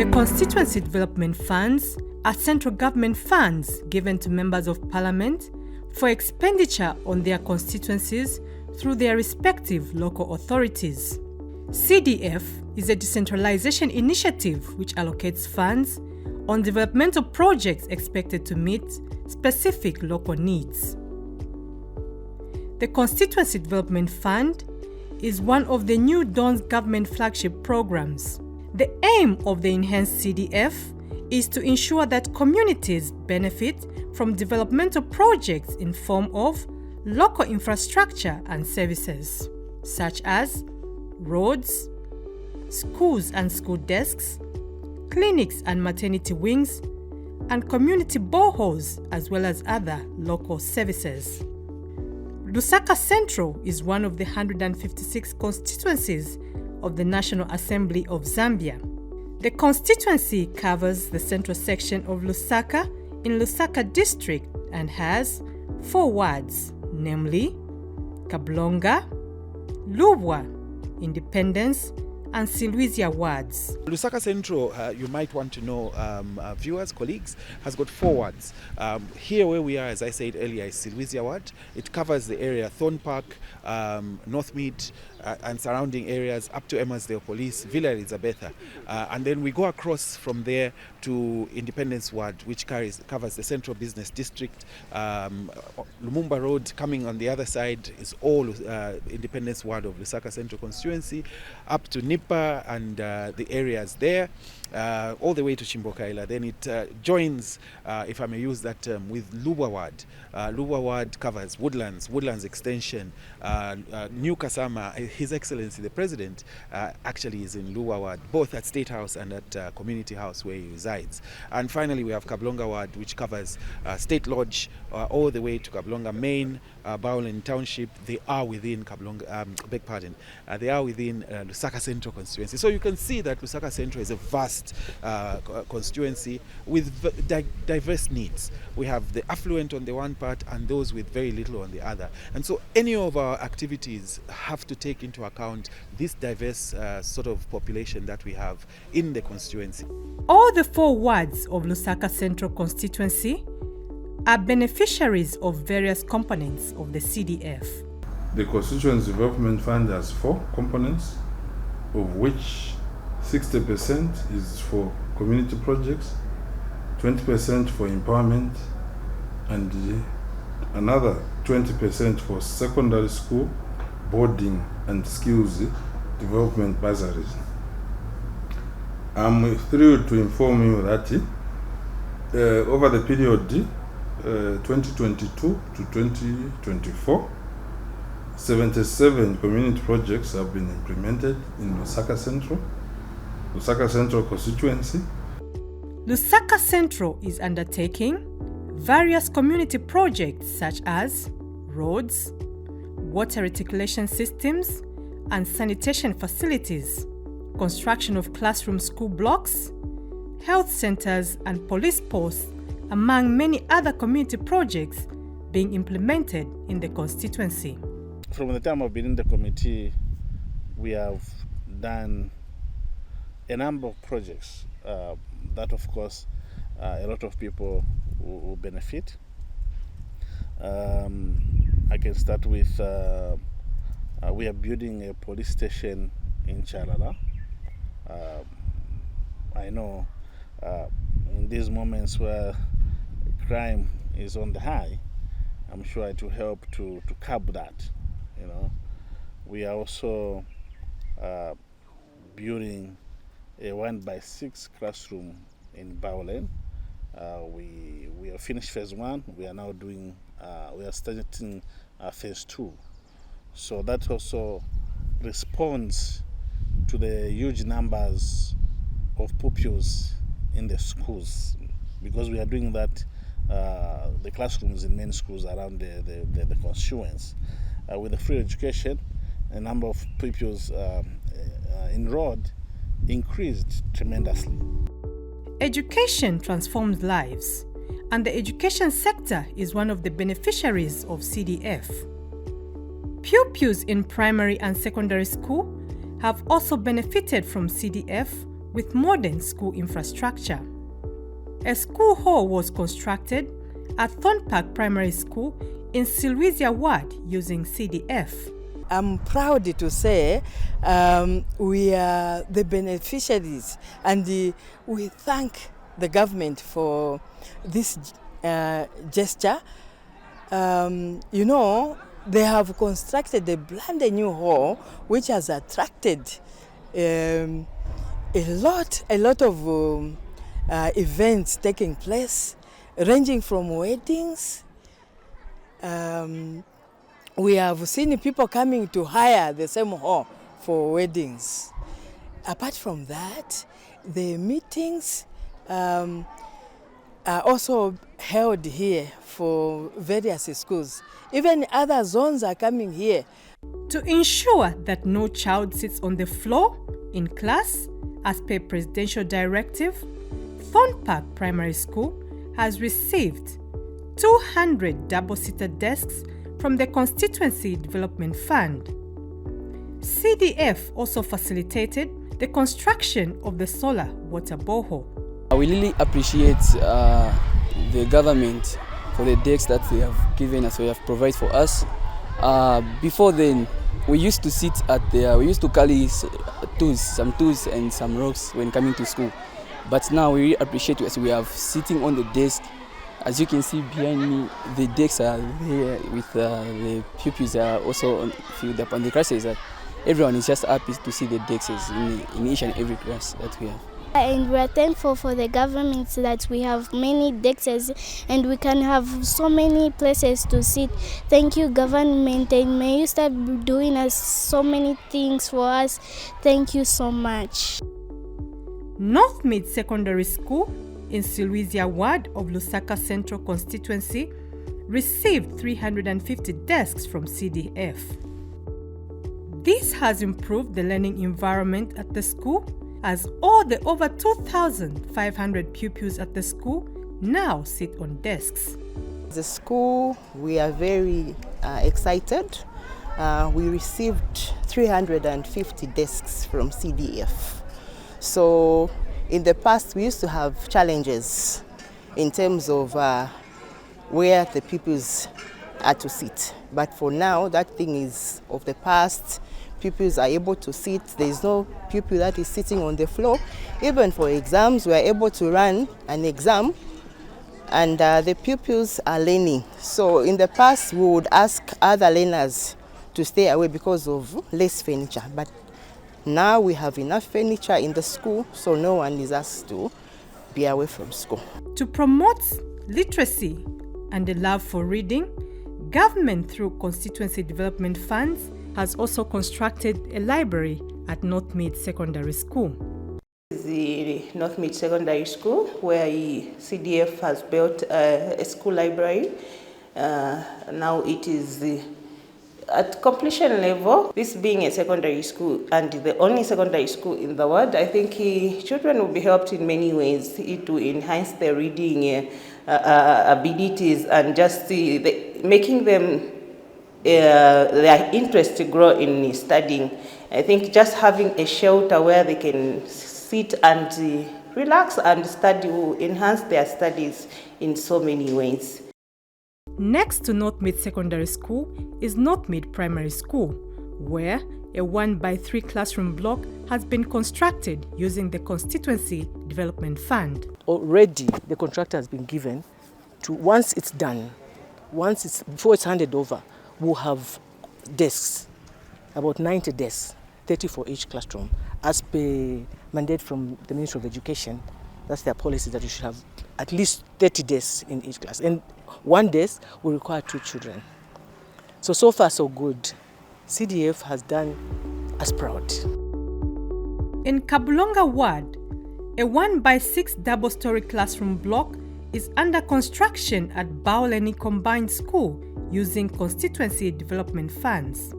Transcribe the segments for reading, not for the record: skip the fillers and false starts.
The constituency development funds are central government funds given to members of parliament for expenditure on their constituencies through their respective local authorities. CDF is a decentralization initiative which allocates funds on developmental projects expected to meet specific local needs. The Constituency Development Fund is one of the new Dawn's government flagship programs. The aim of the enhanced CDF is to ensure that communities benefit from developmental projects in form of local infrastructure and services, such as roads, schools and school desks, clinics and maternity wings, and community boreholes, as well as other local services. Lusaka Central is one of the 156 constituencies of the National Assembly of Zambia. The constituency covers the central section of Lusaka in Lusaka district and has 4 wards, namely Kablonga, Lubwa, Independence, and Silwizia wards. Lusaka Central, you might want to know, viewers, colleagues, has got 4 wards. Here where we are, as I said earlier, is Silwizia ward. It covers the area Thorn Park, Northmead, and surrounding areas up to Emmersdale Police, Villa Elizabetha. And then we go across from there to Independence ward, which covers the Central Business District. Lumumba Road coming on the other side is all Independence ward of Lusaka Central constituency, up to Nipa and the areas there, all the way to Chimbokaila. Then it joins, if I may use that term, with Lubwa ward. Lubwa ward covers Woodlands Extension, New Kasama. His Excellency the President actually is in Lubwa ward, both at State House and at Community House where he resides. And finally we have Kablonga ward, which covers State Lodge all the way to Kablonga Main, Bowlen Township. They are within Kablonga, beg pardon, they are within Lusaka Central constituency. So you can see that Lusaka Central is a vast constituency with diverse needs. We have the affluent on the one part and those with very little on the other. And so any of our activities have to take into account this diverse sort of population that we have in the constituency. All the 4 wards of Lusaka Central constituency are beneficiaries of various components of the CDF. The Constituency Development Fund has 4 components, of which 60% is for community projects, 20% for empowerment, and another 20% for secondary school, boarding, and skills development bursaries. I'm thrilled to inform you that over the period 2022 to 2024, 77 community projects have been implemented in Lusaka Central constituency. Lusaka Central is undertaking various community projects such as roads, water reticulation systems and sanitation facilities, construction of classroom school blocks, health centers and police posts, among many other community projects being implemented in the constituency. From the time I've been in the committee, we have done a number of projects that, of course, a lot of people will benefit. I can start with, we are building a police station in Chalala. I know in these moments where crime is on the high, I'm sure it will help to curb that. You know, we are also building a 1x6 classroom in Bowlen. We have finished phase 1. We are now doing, we are starting phase 2. So that also responds to the huge numbers of pupils in the schools, because we are doing that, the classrooms in many schools around the constituents. With the free education, a number of pupils enrolled increased tremendously. Education transforms lives, and the education sector is one of the beneficiaries of CDF. Pupils in primary and secondary school have also benefited from CDF with modern school infrastructure. A school hall was constructed at Thornpark Primary School in Silwizia Ward using CDF. I'm proud to say we are the beneficiaries, and we thank the government for this gesture. They have constructed a brand new hall which has attracted a lot of events taking place, ranging from weddings. We have seen people coming to hire the same hall for weddings. Apart from that, the meetings are also held here for various schools. Even other zones are coming here. To ensure that no child sits on the floor in class, as per presidential directive, Thornpark Primary School has received 200 double-seater desks from the Constituency Development Fund. CDF also facilitated the construction of the solar water borehole. We really appreciate the government for the decks that they have given us, they have provided for us. Before then, we used to sit we used to carry some tools and some rocks when coming to school. But now we really appreciate it. We have sitting on the desk. As you can see behind me, the desks are there with the pupils are also filled up, and the class is that everyone is just happy to see the desks in each and every class that we have. And we are thankful for the government that we have many desks and we can have so many places to sit. Thank you, government, and may you start doing us so many things for us. Thank you so much. North Mid Secondary School in Silwizia Ward of Lusaka Central Constituency received 350 desks from CDF. This has improved the learning environment at the school, as all the over 2,500 pupils at the school now sit on desks. The school, we are very excited. We received 350 desks from CDF. So in the past, we used to have challenges in terms of where the pupils are to sit. But for now, that thing is of the past. Pupils are able to sit. There is no pupil that is sitting on the floor. Even for exams, we are able to run an exam, and the pupils are learning. So in the past, we would ask other learners to stay away because of less furniture. But now we have enough furniture in the school, so no one is asked to be away from school. To promote literacy and the love for reading, government through constituency development funds has also constructed a library at North Mid Secondary School. The North Mid Secondary School, where CDF has built a school library. Now it is at completion level. This being a secondary school and the only secondary school in the world, I think children will be helped in many ways to enhance their reading abilities and just making them their interest to grow in studying. I think just having a shelter where they can sit and relax and study will enhance their studies in so many ways. Next to North Mid Secondary School is North Mid Primary School, where a 1x3 classroom block has been constructed using the Constituency Development Fund. Already the contractor has been given to, once it's done, before it's handed over, we'll have desks, about 90 desks, 30 for each classroom, as per mandate from the Ministry of Education. That's their policy, that you should have at least 30 desks in each class. And one desk will require 2 children. So far so good. CDF has done us proud. In Kabulonga Ward, a 1x6 double-story classroom block is under construction at Baoleni Combined School using constituency development funds.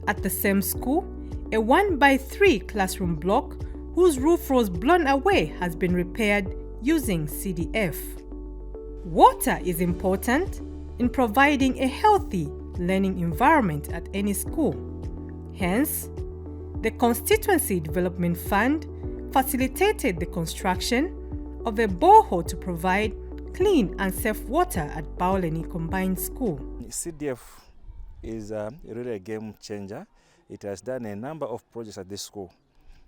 At the same school, a 1x3 classroom block whose roof was blown away has been repaired using CDF. Water is important in providing a healthy learning environment at any school. Hence, the Constituency Development Fund facilitated the construction of a borehole to provide clean and safe water at Baoleni Combined School. CDF is really a game changer. It has done a number of projects at this school.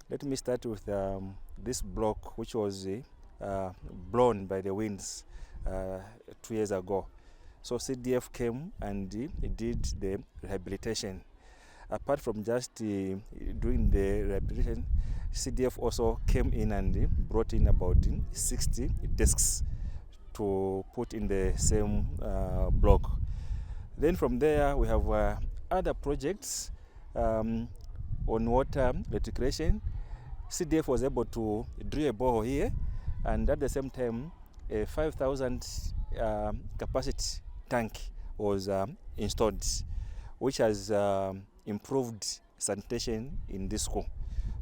Let me start with this block, which was blown by the winds 2 years ago. So CDF came and did the rehabilitation. Apart from just doing the rehabilitation, CDF also came in and brought in about 60 desks to put in the same block. Then from there we have other projects on water recreation. CDF was able to drill a borehole here, and at the same time a 5,000 capacity tank was installed, which has improved sanitation in this school.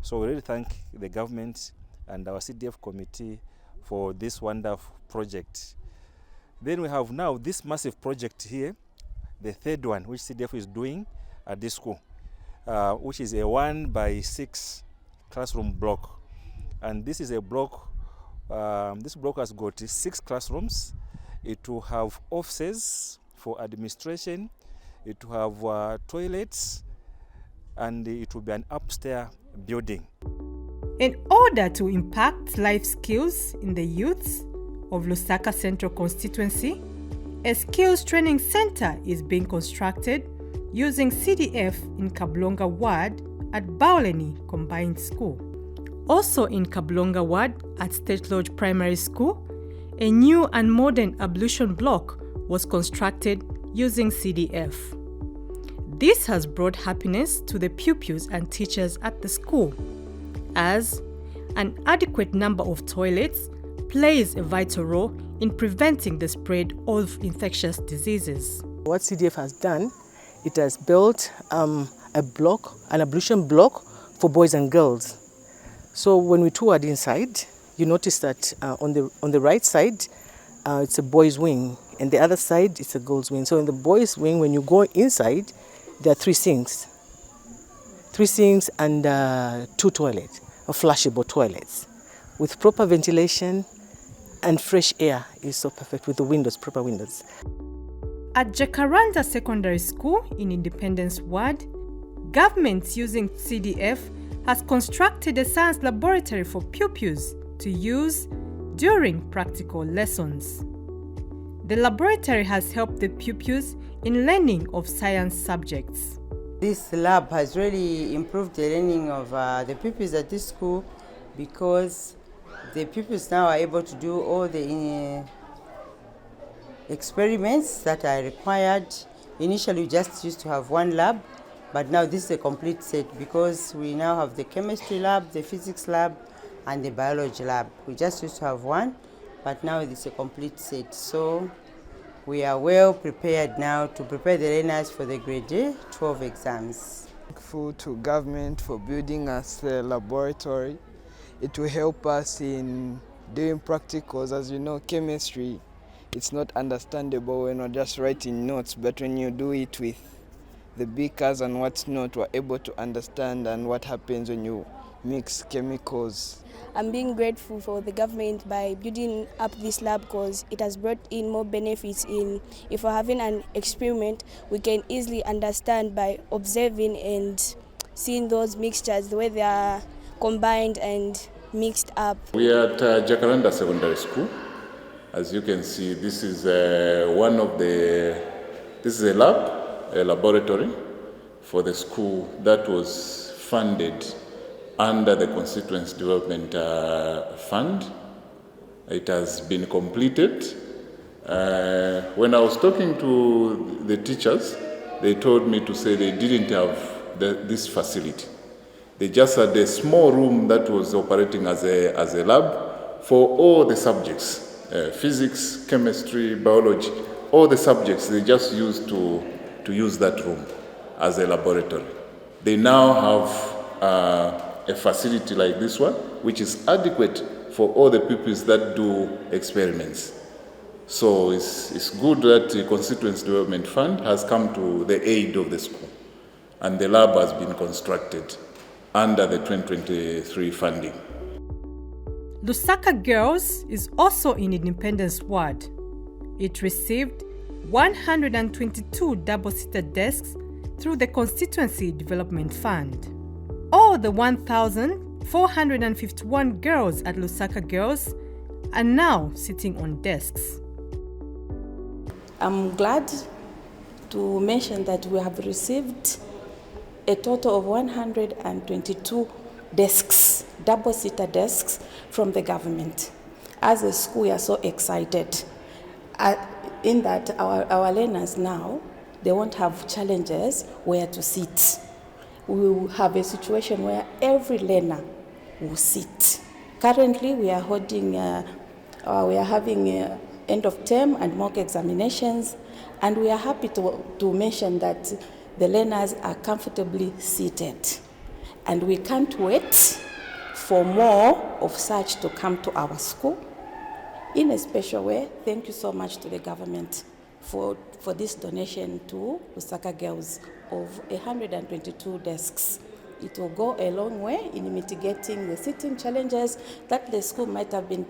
So we really thank the government and our CDF committee for this wonderful project. Then we have now this massive project here, the third one, which CDF is doing at this school, which is a 1x6 classroom block. And this is a block, this block has got 6 classrooms. It will have offices for administration, it will have toilets, and it will be an upstairs building. In order to impact life skills in the youths of Lusaka Central Constituency, a skills training center is being constructed using CDF in Kablonga Ward at Baoleni Combined School. Also in Kablonga Ward at State Lodge Primary School, a new and modern ablution block was constructed using CDF. This has brought happiness to the pupils and teachers at the school, as an adequate number of toilets plays a vital role in preventing the spread of infectious diseases. What CDF has done, it has built an ablution block for boys and girls. So when we toured inside, you notice that on the right side, it's a boys' wing, and the other side, it's a girls' wing. So in the boys' wing, when you go inside, there are 3 sinks. 3 sinks and 2 toilets, flushable toilets, with proper ventilation and fresh air is so perfect with the windows, proper windows. At Jacaranda Secondary School in Independence Ward, government using CDF has constructed a science laboratory for pupils to use during practical lessons. The laboratory has helped the pupils in learning of science subjects. This lab has really improved the learning of the pupils at this school, because the pupils now are able to do all the experiments that are required. Initially we just used to have one lab, but now this is a complete set, because we now have the chemistry lab, the physics lab, and the biology lab. We just used to have one, but now it's a complete set. So we are well prepared now to prepare the learners for the grade 12 exams. Thankful to government for building us the laboratory. It will help us in doing practicals. As you know, chemistry, it's not understandable when we're just writing notes, but when you do it with the beakers and what's not, we're able to understand and what happens when you mix chemicals. I'm being grateful for the government by building up this lab, because it has brought in more benefits. If we're having an experiment, we can easily understand by observing and seeing those mixtures, the way they are combined and mixed up. We are at Jacaranda Secondary School. As you can see, this is a laboratory for the school that was funded under the Constituency Development Fund. It has been completed. When I was talking to the teachers, they told me to say they didn't have this facility. They just had a small room that was operating as a lab for all the subjects, physics, chemistry, biology, all the subjects. They just used to use that room as a laboratory. They now have a facility like this one, which is adequate for all the pupils that do experiments. So it's good that the Constituency Development Fund has come to the aid of the school, and the lab has been constructed under the 2023 funding. Lusaka Girls is also in Independence Ward. It received 122 double-seated desks through the Constituency Development Fund. All the 1,451 girls at Lusaka Girls are now sitting on desks. I'm glad to mention that we have received a total of 122 desks, double-seater desks from the government. As a school, we are so excited in that our learners now, they won't have challenges where to sit. We will have a situation where every learner will sit. Currently, we are having end of term and mock examinations, and we are happy to mention that the learners are comfortably seated. And we can't wait for more of such to come to our school. In a special way, thank you so much to the government for this donation to Lusaka Girls of 122 desks. It will go a long way in mitigating the seating challenges that the school might have been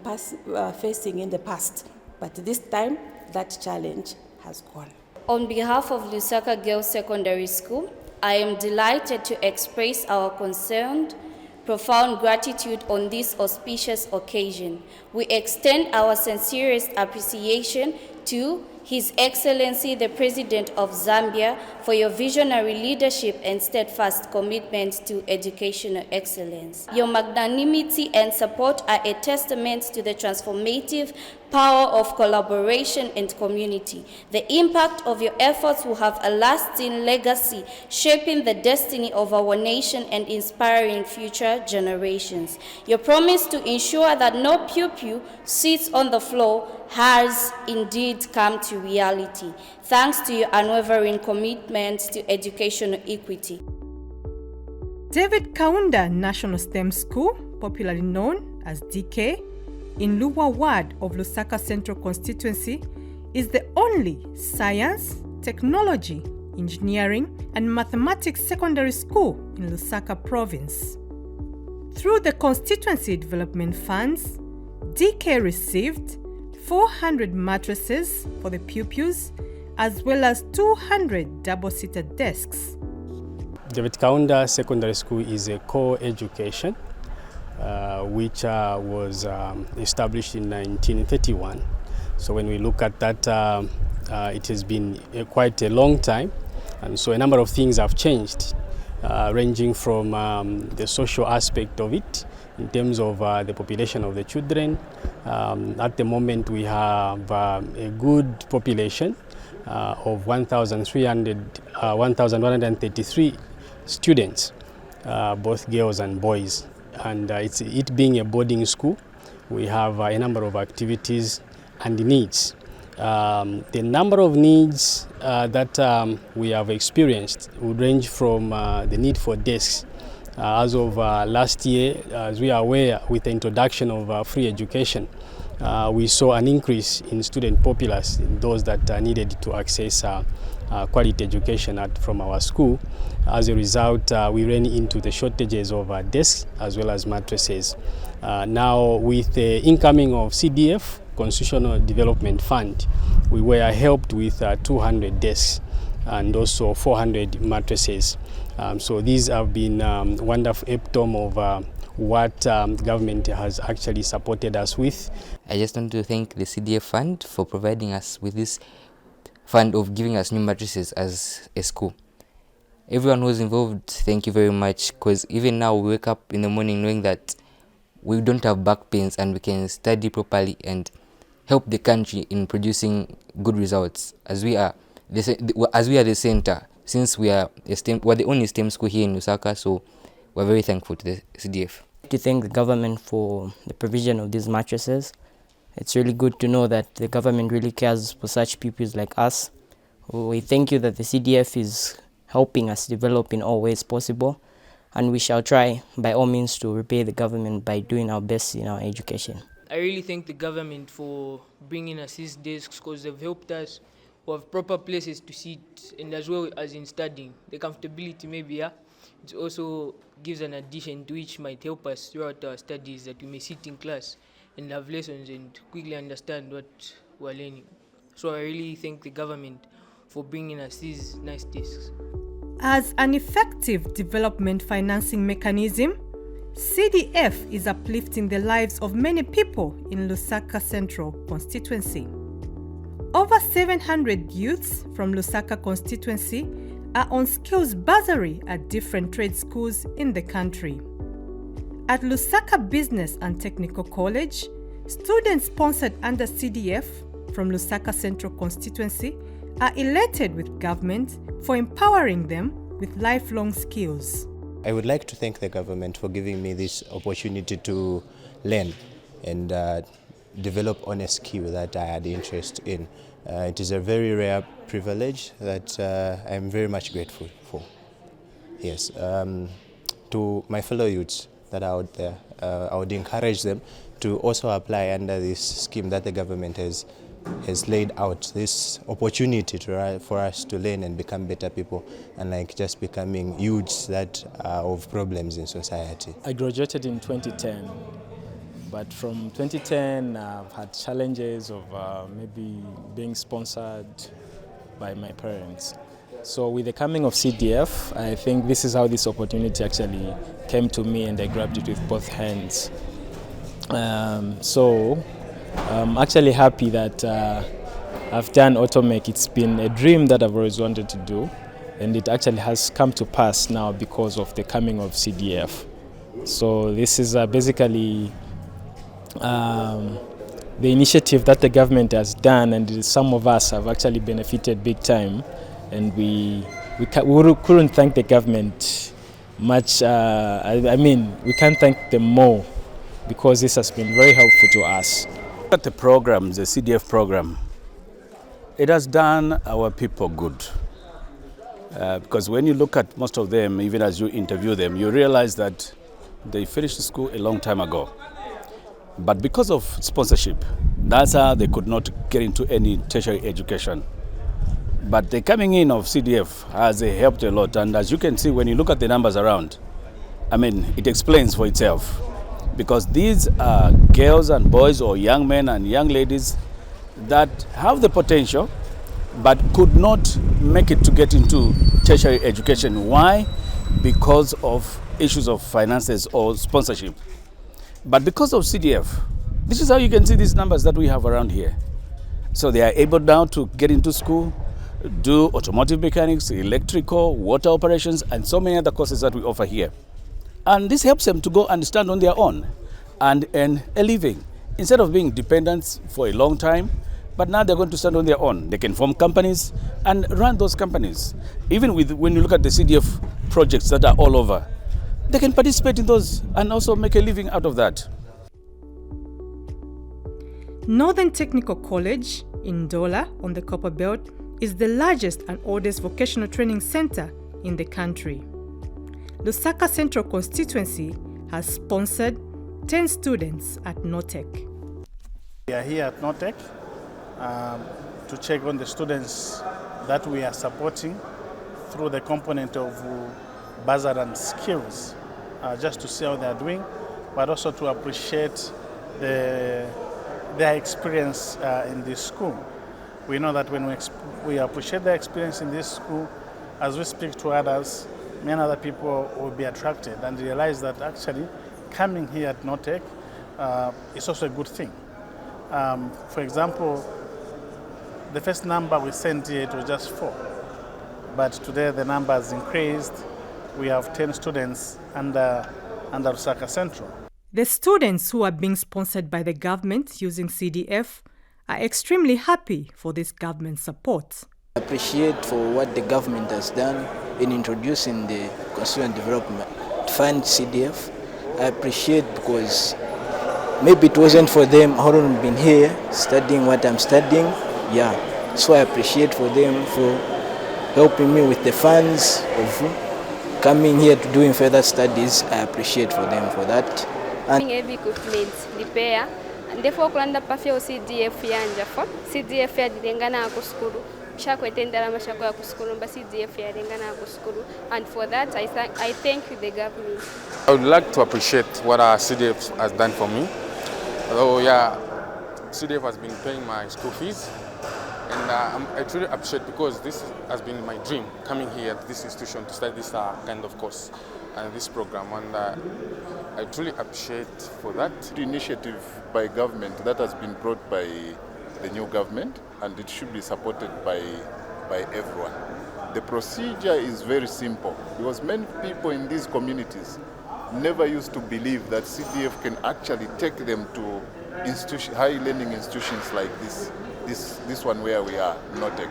facing in the past. But this time, that challenge has gone. On behalf of Lusaka Girls Secondary School, I am delighted to express our concerned, profound gratitude on this auspicious occasion. We extend our sincerest appreciation to His Excellency the President of Zambia for your visionary leadership and steadfast commitment to educational excellence. Your magnanimity and support are a testament to the transformative power of collaboration and community. The impact of your efforts will have a lasting legacy, shaping the destiny of our nation and inspiring future generations. Your promise to ensure that no pupil sits on the floor has indeed come to reality, thanks to your unwavering commitment to educational equity. David Kaunda National STEM School, popularly known as DK, in Luwa Ward of Lusaka Central Constituency, is the only science, technology, engineering, and mathematics secondary school in Lusaka Province. Through the Constituency Development Funds, DK received 400 mattresses for the pupils, as well as 200 double-seated desks. David Kaunda Secondary School is a co-education which was established in 1931. So when we look at that, it has been quite a long time, and so a number of things have changed, ranging from the social aspect of it, in terms of the population of the children. At the moment we have a good population of 1,133 students, both girls and boys. And it being a boarding school, we have a number of activities and needs. The number of needs that we have experienced would range from the need for desks. As of last year, as we are aware, with the introduction of free education, we saw an increase in student populace, those that needed to access quality education from our school. As a result, we ran into the shortages of desks as well as mattresses. Now, with the incoming of CDF, Constitutional Development Fund, we were helped with 200 desks and also 400 mattresses. So these have been wonderful epitome of what government has actually supported us with. I just want to thank the CDF Fund for providing us with this fund of giving us new mattresses as a school. Everyone who was involved, thank you very much, because even now we wake up in the morning knowing that we don't have back pains and we can study properly and help the country in producing good results, as we are the center, since we're the only STEM school here in Lusaka, so we're very thankful to the CDF. To thank the government for the provision of these mattresses. It's really good to know that the government really cares for such pupils like us. We thank you that the CDF is helping us develop in all ways possible, and we shall try by all means to repay the government by doing our best in our education. I really thank the government for bringing us these desks, because they've helped us to have proper places to sit, and as well as in studying, the comfortability maybe, yeah. It also gives an addition to which might help us throughout our studies, that we may sit in class and have lessons and quickly understand what we're learning. So I really thank the government for bringing us these nice desks. As an effective development financing mechanism, CDF is uplifting the lives of many people in Lusaka Central constituency. Over 700 youths from Lusaka constituency are on skills bursary at different trade schools in the country. At Lusaka Business and Technical College, students sponsored under CDF from Lusaka Central constituency are elated with government for empowering them with lifelong skills. I would like to thank the government for giving me this opportunity to learn and develop on a skill that I had interest in. It is a very rare privilege that I'm very much grateful for. Yes, to my fellow youths that are out there, I would encourage them to also apply under this scheme that the government has laid out, this opportunity for us to learn and become better people, and like just becoming youths that are of problems in society. I graduated in 2010, but from 2010 I've had challenges of maybe being sponsored by my parents. So with the coming of CDF, I think this is how this opportunity actually came to me, and I grabbed it with both hands. So I'm actually happy that I've done Automake. It's been a dream that I've always wanted to do, and it actually has come to pass now because of the coming of CDF. So this is basically the initiative that the government has done, and some of us have actually benefited big time, and we couldn't thank the government much. I mean, we can't thank them more because this has been very helpful to us. At the program, the CDF program, it has done our people good. Because when you look at most of them, even as you interview them, you realize that they finished school a long time ago. But because of sponsorship, that's how they could not get into any tertiary education. But the coming in of CDF has helped a lot. And as you can see, when you look at the numbers around, I mean, it explains for itself. Because these are girls and boys, or young men and young ladies, that have the potential but could not make it to get into tertiary education. Why? Because of issues of finances or sponsorship. But because of CDF, this is how you can see these numbers that we have around here. So they are able now to get into school, do automotive mechanics, electrical, water operations, and so many other courses that we offer here. And this helps them to go and stand on their own and earn a living, instead of being dependents for a long time. But now they're going to stand on their own. They can form companies and run those companies. Even when you look at the CDF projects that are all over, they can participate in those and also make a living out of that. Northern Technical College in Ndola on the Copper Belt is the largest and oldest vocational training center in the country. Lusaka Central constituency has sponsored 10 students at NOTEC. We are here at NOTEC to check on the students that we are supporting through the component of bursary and skills, just to see how they are doing, but also to appreciate their experience in this school. We know that when we appreciate their experience in this school, as we speak to others, many other people will be attracted and realize that actually coming here at NOTEC is also a good thing. For example, the first number we sent here, it was just 4. But today the number has increased. We have 10 students under Lusaka Central. The students who are being sponsored by the government using CDF are extremely happy for this government support. I appreciate for what the government has done in introducing the constituent development fund CDF. I appreciate because maybe it wasn't for them, I wouldn't been here studying what I'm studying. Yeah, so I appreciate for them for helping me with the funds of coming here to doing further studies. I appreciate for them for that. And heavy equipment repair and therefore kulanda pafya CDF yanja for CDF ya dilengana ku skulu shakwetendera mashako ya kusukuru mba CDF yarengana ya kusukuru, and for that I thank the government. I would like to appreciate what our CDF has done for me. Although yeah, CDF has been paying my school fees, and I truly appreciate, because this has been my dream, coming here at this institution to study this kind of course and this program, and I truly appreciate for that. The initiative by government that has been brought by the new government, and it should be supported by everyone. The procedure is very simple, because many people in these communities never used to believe that CDF can actually take them to high learning institutions like this one where we are, NOTEC.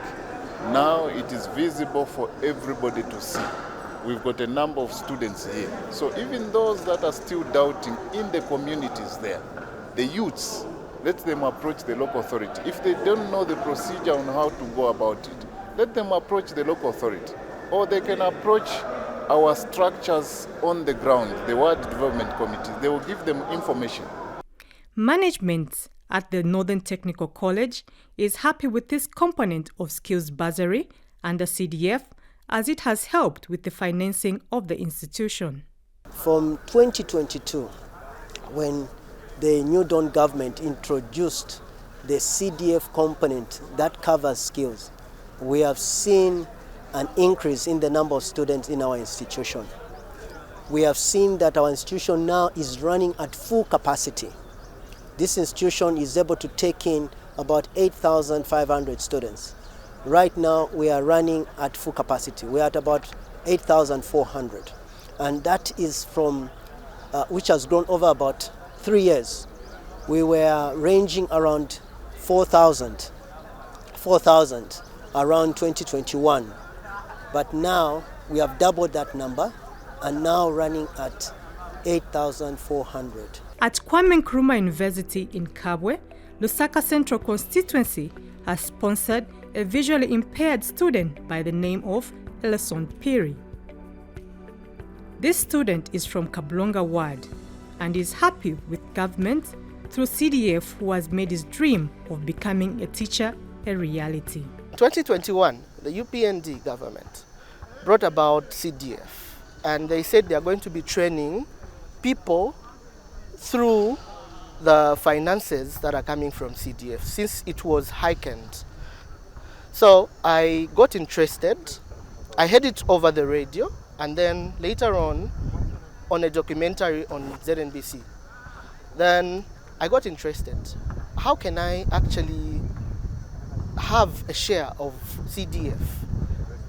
Now it is visible for everybody to see. We've got a number of students here. So even those that are still doubting in the communities there, the youths, let them approach the local authority. If they don't know the procedure on how to go about it, let them approach the local authority. Or they can approach our structures on the ground, the Ward Development Committees. They will give them information. Management at the Northern Technical College is happy with this component of skills bursary under CDF, as it has helped with the financing of the institution. From 2022, when the New Dawn government introduced the CDF component that covers skills, we have seen an increase in the number of students in our institution. We have seen that our institution now is running at full capacity. This institution is able to take in about 8,500 students. Right now we are running at full capacity. We are at about 8,400. And that is from, which has grown over about 3 years. We were ranging around 4,000 around 2021. But now we have doubled that number and now running at 8,400. At Kwame Nkrumah University in Kabwe, Lusaka Central Constituency has sponsored a visually impaired student by the name of Ellison Piri. This student is from Kablonga Ward and is happy with government through CDF, who has made his dream of becoming a teacher a reality. 2021, the UPND government brought about CDF, and they said they are going to be training people through the finances that are coming from CDF, since it was heightened. So I got interested. I heard it over the radio, and then later on a documentary on ZNBC. Then I got interested. How can I actually have a share of CDF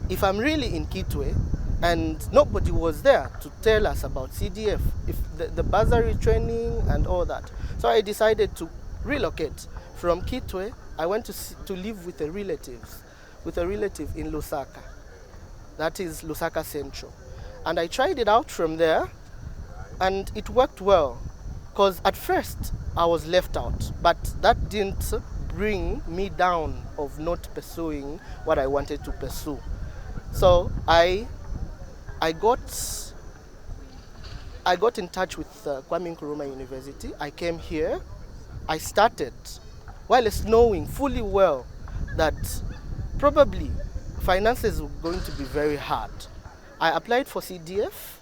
if I'm really in Kitwe and nobody was there to tell us about CDF, if the bursary training and all that? So I decided to relocate from Kitwe. I went to live with a relative in Lusaka. That is Lusaka Central. And I tried it out from there, and it worked well. Because at first I was left out, but that didn't bring me down of not pursuing what I wanted to pursue. So I got in touch with Kwame Nkrumah University. I came here. I started, while it's knowing fully well that probably finances were going to be very hard. I applied for CDF.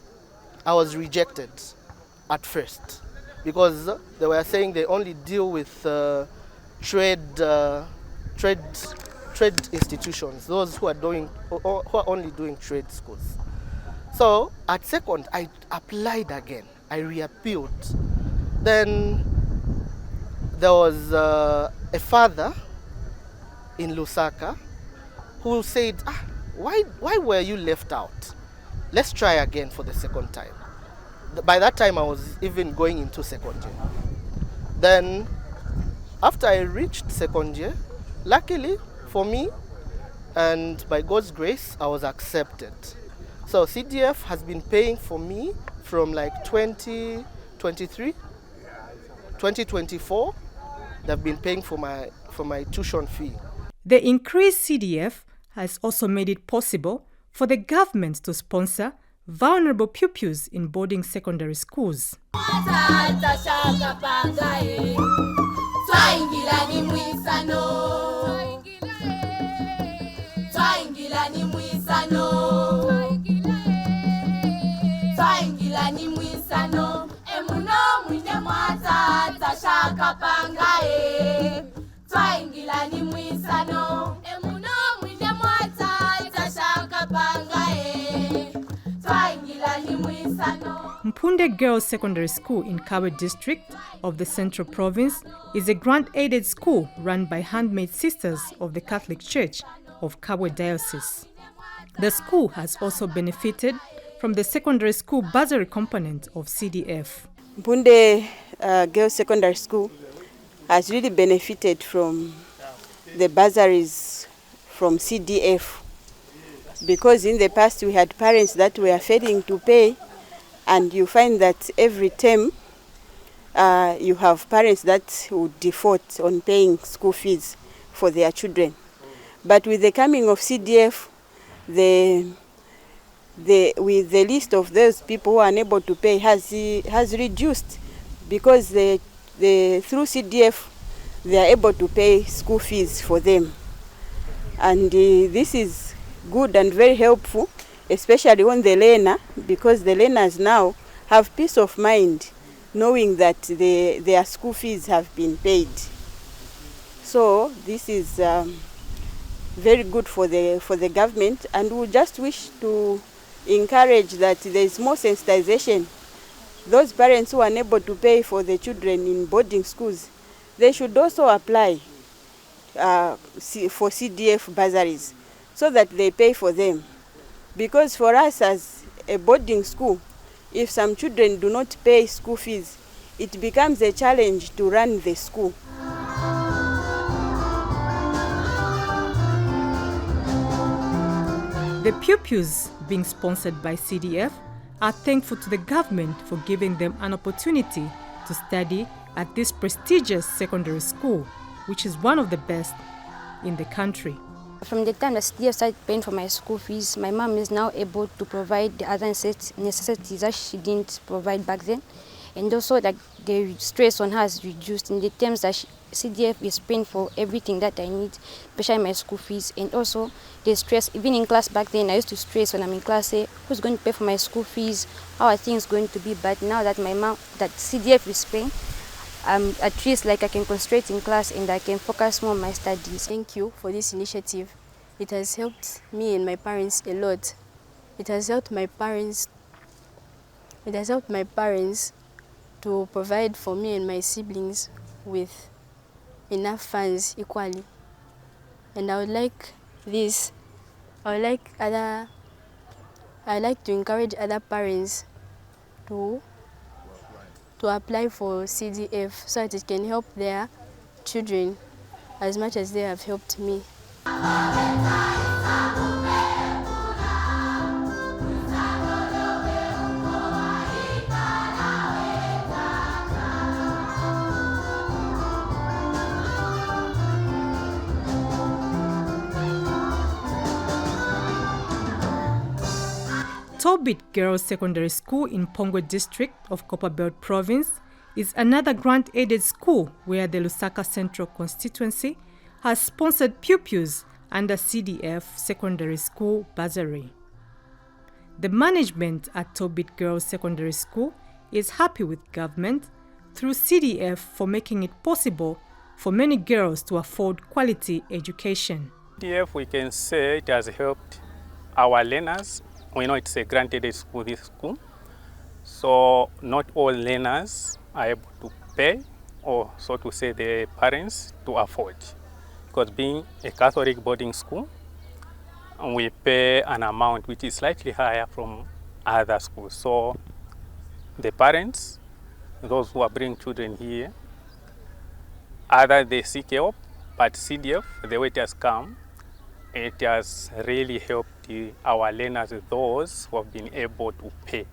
I was rejected at first because they were saying they only deal with trade institutions, those who are only doing trade schools. So at second, I applied again. I reappealed. Then there was a father in Lusaka who said, why were you left out? Let's try again for the second time. By that time, I was even going into second year. Then after I reached second year, luckily for me, and by God's grace, I was accepted. So CDF has been paying for me from like 2023, 2024. They've been paying for my tuition fee. The increased CDF has also made it possible for the government to sponsor vulnerable pupils in boarding secondary schools. kapangae twaingila ni mwisano emuno mwinde mwata tashaka pangae twaingila ni mwisano. Mpunde Girls Secondary School in Kabwe District of the Central Province is a grant-aided school run by Handmaid Sisters of the Catholic Church of Kabwe Diocese. The school has also benefited from the secondary school bursary component of CDF. Mpunde Girls Secondary School has really benefited from the bursaries from CDF, because in the past we had parents that were failing to pay, and you find that every term you have parents that would default on paying school fees for their children. But with the coming of CDF, with the list of those people who are unable to pay has reduced, because through CDF they are able to pay school fees for them. And this is good and very helpful, especially on the learner, because the learners now have peace of mind knowing that their school fees have been paid. So this is very good for the government, and we just wish to encourage that there is more sensitization. Those parents who are unable to pay for the children in boarding schools, they should also apply for CDF bursaries so that they pay for them. Because for us as a boarding school, if some children do not pay school fees, it becomes a challenge to run the school. The pupils being sponsored by CDF are thankful to the government for giving them an opportunity to study at this prestigious secondary school, which is one of the best in the country. From the time that CDF started paying for my school fees, my mom is now able to provide the other necessities that she didn't provide back then. And also that the stress on her is reduced in the terms that CDF is paying for everything that I need, especially my school fees. And also the stress, even in class back then, I used to stress when I'm in class, say, who's going to pay for my school fees? How are things going to be? But now that that CDF is paying, at least like I can concentrate in class and I can focus more on my studies. Thank you for this initiative. It has helped me and my parents a lot. It has helped my parents to provide for me and my siblings with enough funds equally. And I would like to encourage other parents to apply for CDF so that it can help their children as much as they have helped me. Tobit Girls Secondary School in Pongwe District of Copperbelt Province is another grant-aided school where the Lusaka Central Constituency has sponsored pupils under CDF Secondary School bursary. The management at Tobit Girls Secondary School is happy with government through CDF for making it possible for many girls to afford quality education. CDF, we can say it has helped our learners. We know it's a grant-aided school, this school. So not all learners are able to pay, or so to say the parents to afford. Because being a Catholic boarding school, we pay an amount which is slightly higher from other schools. So the parents, those who are bringing children here, either they seek help, but CDF, the way it has come, it has really helped our learners, those who have been able to pay.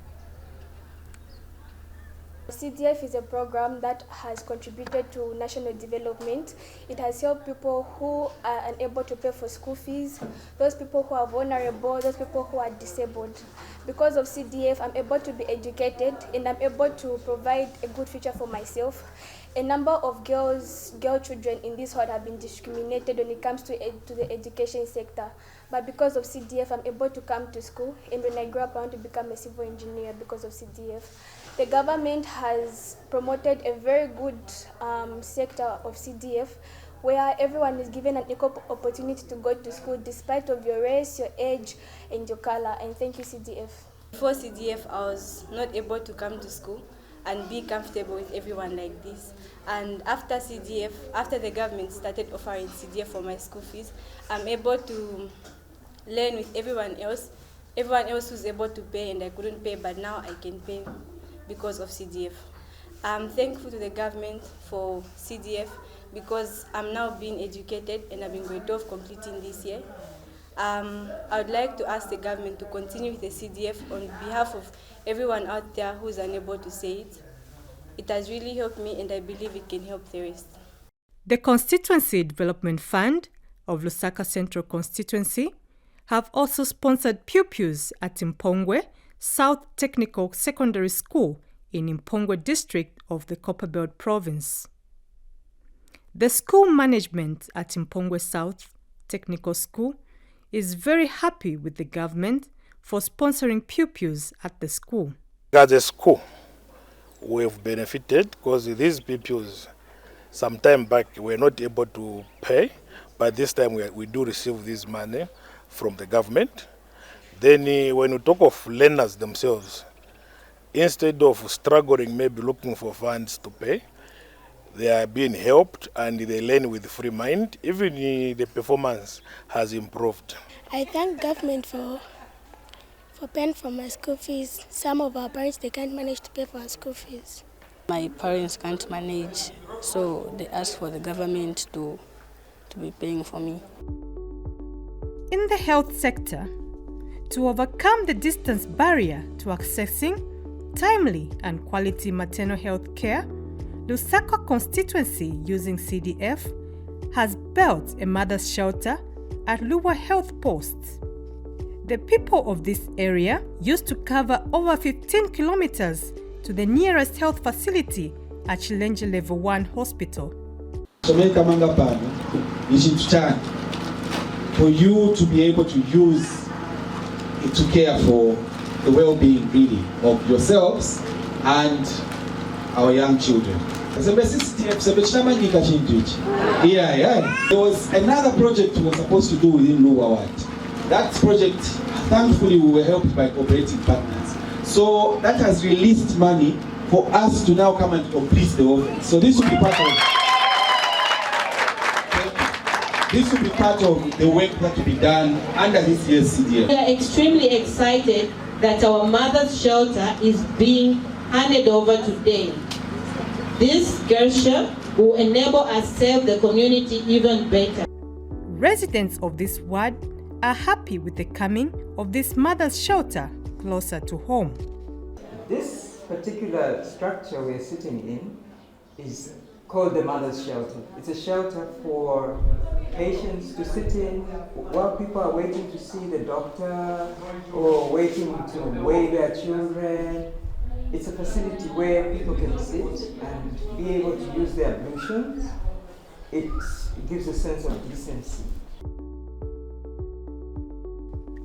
CDF is a program that has contributed to national development. It has helped people who are unable to pay for school fees, those people who are vulnerable, those people who are disabled. Because of CDF, I'm able to be educated and I'm able to provide a good future for myself. a number of girl children in this hall have been discriminated when it comes to the education sector. But because of CDF, I'm able to come to school, and when I grow up, I want to become a civil engineer because of CDF. The government has promoted a very good sector of CDF, where everyone is given an equal opportunity to go to school despite of your race, your age, and your color. And thank you, CDF. Before CDF, I was not able to come to school and be comfortable with everyone like this. And after CDF, after the government started offering CDF for my school fees, I'm able to learn with everyone else who's able to pay, and I couldn't pay, but now I can pay because of CDF. I'm thankful to the government for CDF because I'm now being educated and I've been grade 12 completing this year. I would like to ask the government to continue with the CDF on behalf of everyone out there who's unable to say it. It has really helped me, and I believe it can help the rest. The Constituency Development Fund of Lusaka Central Constituency have also sponsored pupils at Mpongwe South Technical Secondary School in Mpongwe district of the Copperbelt province. The school management at Mpongwe South Technical School is very happy with the government for sponsoring pupils at the school. As a school, we've benefited because these pupils some time back were not able to pay, but this time we do receive this money from the government. Then when we talk of learners themselves, instead of struggling, maybe looking for funds to pay, they are being helped and they learn with free mind. Even the performance has improved. I thank government for paying for my school fees. Some of our parents, they can't manage to pay for our school fees. My parents can't manage, so they ask for the government to be paying for me. In the health sector, to overcome the distance barrier to accessing timely and quality maternal health care, Lusaka constituency using CDF has built a mother's shelter at Luwa Health Posts. The people of this area used to cover over 15 kilometers to the nearest health facility at Chilenje Level 1 Hospital. For you to be able to use it to care for the well-being really of yourselves and our young children. There was another project we were supposed to do within Luwa Ward. That project, thankfully, we were helped by cooperative partners. So that has released money for us to now come and complete the orphan. So this will be part of the work that will be done under this year's CDF. We are extremely excited that our mother's shelter is being handed over today. This gesture will enable us to serve the community even better. Residents of this ward are happy with the coming of this mother's shelter closer to home. This particular structure we're sitting in is called the Mother's Shelter. It's a shelter for patients to sit in while people are waiting to see the doctor or waiting to weigh their children. It's a facility where people can sit and be able to use their ablutions. It gives a sense of decency.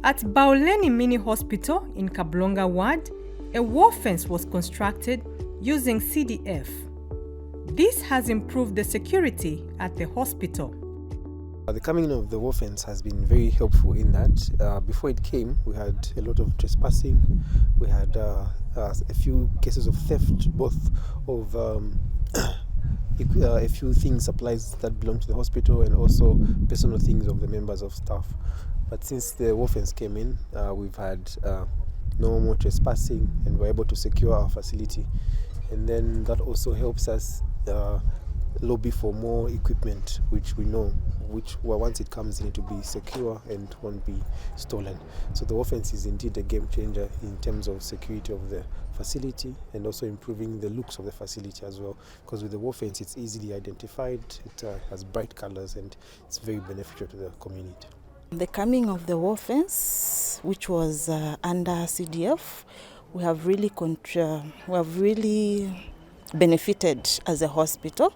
At Bauleni Mini Hospital in Kablonga Ward, a wall fence was constructed using CDF. This has improved the security at the hospital. The coming of the wall fence has been very helpful in that. Before it came, we had a lot of trespassing. We had a few cases of theft, both of a few things, supplies that belong to the hospital, and also personal things of the members of staff. But since the wall fence came in, we've had no more trespassing, and we're able to secure our facility. And then that also helps us lobby for more equipment, which we know, once it comes in, it will be secure and won't be stolen. So the wall fence is indeed a game changer in terms of security of the facility and also improving the looks of the facility as well. Because with the wall fence, it's easily identified, it has bright colors, and it's very beneficial to the community. The coming of the wall fence, which was under CDF, we have really benefited as a hospital,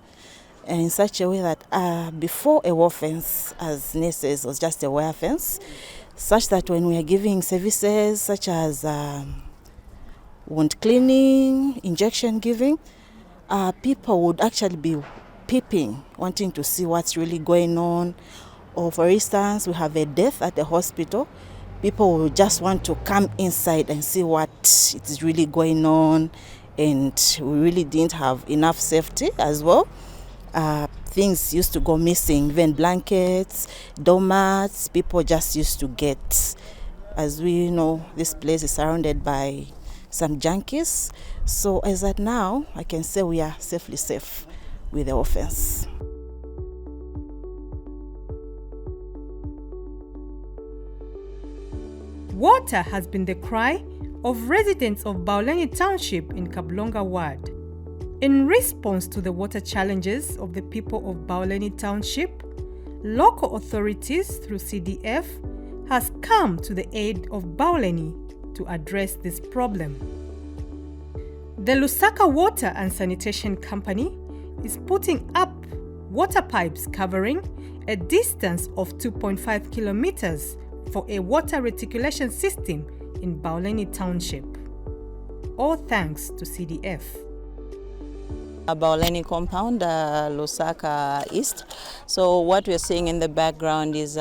and in such a way that before a war fence, as nurses, was just a wire fence, such that when we are giving services such as wound cleaning, injection giving, people would actually be peeping, wanting to see what's really going on. Or for instance, we have a death at the hospital. People will just want to come inside and see what is really going on, and we really didn't have enough safety as well. Things used to go missing, even blankets, doormats. People just used to get, as we know, this place is surrounded by some junkies. So as at now, I can say we are safely safe with the offense. Water has been the cry of residents of Bauleni Township in Kabulonga Ward. In response to the water challenges of the people of Bauleni Township, local authorities through CDF has come to the aid of Bauleni to address this problem. The Lusaka Water and Sanitation Company is putting up water pipes covering a distance of 2.5 kilometers for a water reticulation system in Bauleni Township. All thanks to CDF. Bauleni compound, Lusaka East. So what we're seeing in the background is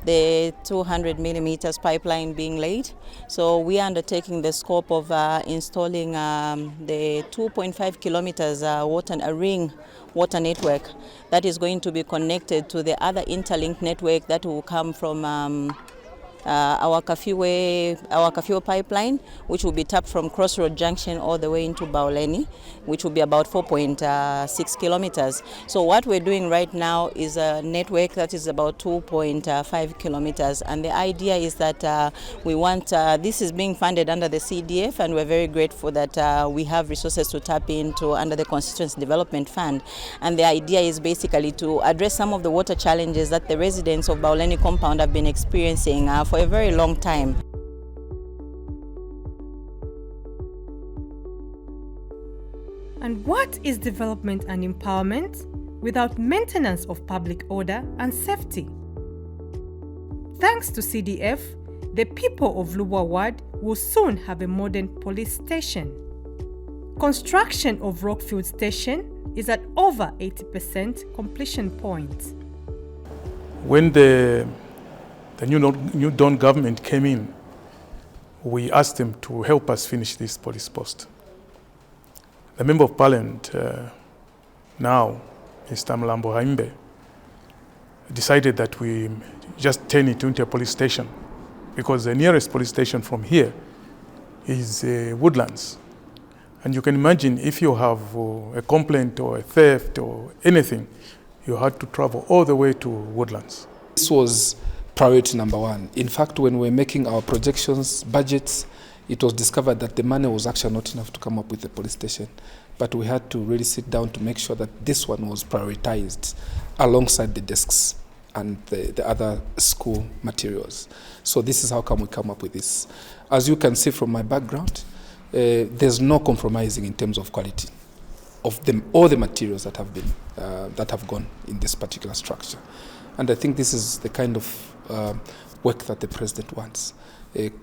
the 200 millimeters pipeline being laid. So we are undertaking the scope of installing the 2.5 kilometers a ring water network that is going to be connected to the other interlinked network that will come from our Kafiwe pipeline, which will be tapped from Crossroad Junction all the way into Bauleni, which will be about 4.6 kilometers. So what we're doing right now is a network that is about 2.5 kilometers. And the idea is that we want, this is being funded under the CDF, and we're very grateful that we have resources to tap into under the Constituency Development Fund. And the idea is basically to address some of the water challenges that the residents of Bauleni compound have been experiencing for a very long time. And what is development and empowerment without maintenance of public order and safety? Thanks to CDF, the people of Lubwa Ward will soon have a modern police station. Construction of Rockfield Station is at over 80% completion point. When the new Dawn government came in, we asked them to help us finish this police post. The Member of Parliament, now, Mr. Mlambo Haimbe, decided that we just turn it into a police station, because the nearest police station from here is Woodlands. And you can imagine if you have a complaint or a theft or anything, you had to travel all the way to Woodlands. This was priority number one. In fact, when we were making our projections, budgets, it was discovered that the money was actually not enough to come up with the police station. But we had to really sit down to make sure that this one was prioritized alongside the desks and the other school materials. So this is how come we come up with this. As you can see from my background, there's no compromising in terms of quality of all the materials that have been that have gone in this particular structure. And I think this is the kind of work that the president wants.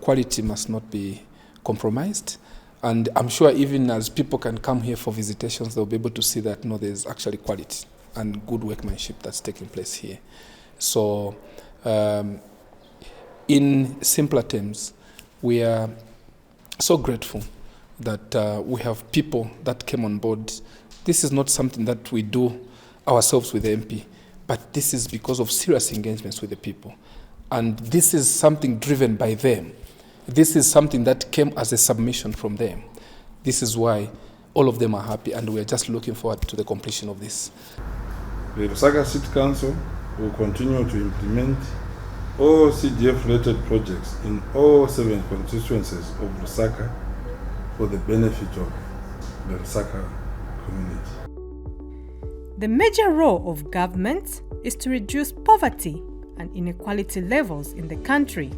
Quality must not be compromised. And I'm sure even as people can come here for visitations, they'll be able to see that, no, there's actually quality and good workmanship that's taking place here. So in simpler terms, we are so grateful that we have people that came on board. This is not something that we do ourselves with the MP, but this is because of serious engagements with the people. And this is something driven by them. This is something that came as a submission from them. This is why all of them are happy, and we are just looking forward to the completion of this. The Lusaka City Council will continue to implement all CDF-related projects in all 7 constituencies of Lusaka for the benefit of the Lusaka community. The major role of government is to reduce poverty and inequality levels in the country.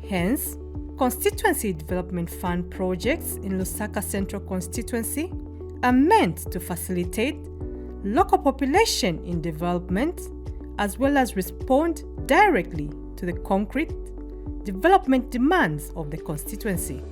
Hence, Constituency Development Fund projects in Lusaka Central Constituency are meant to facilitate local population in development as well as respond directly to the concrete development demands of the constituency.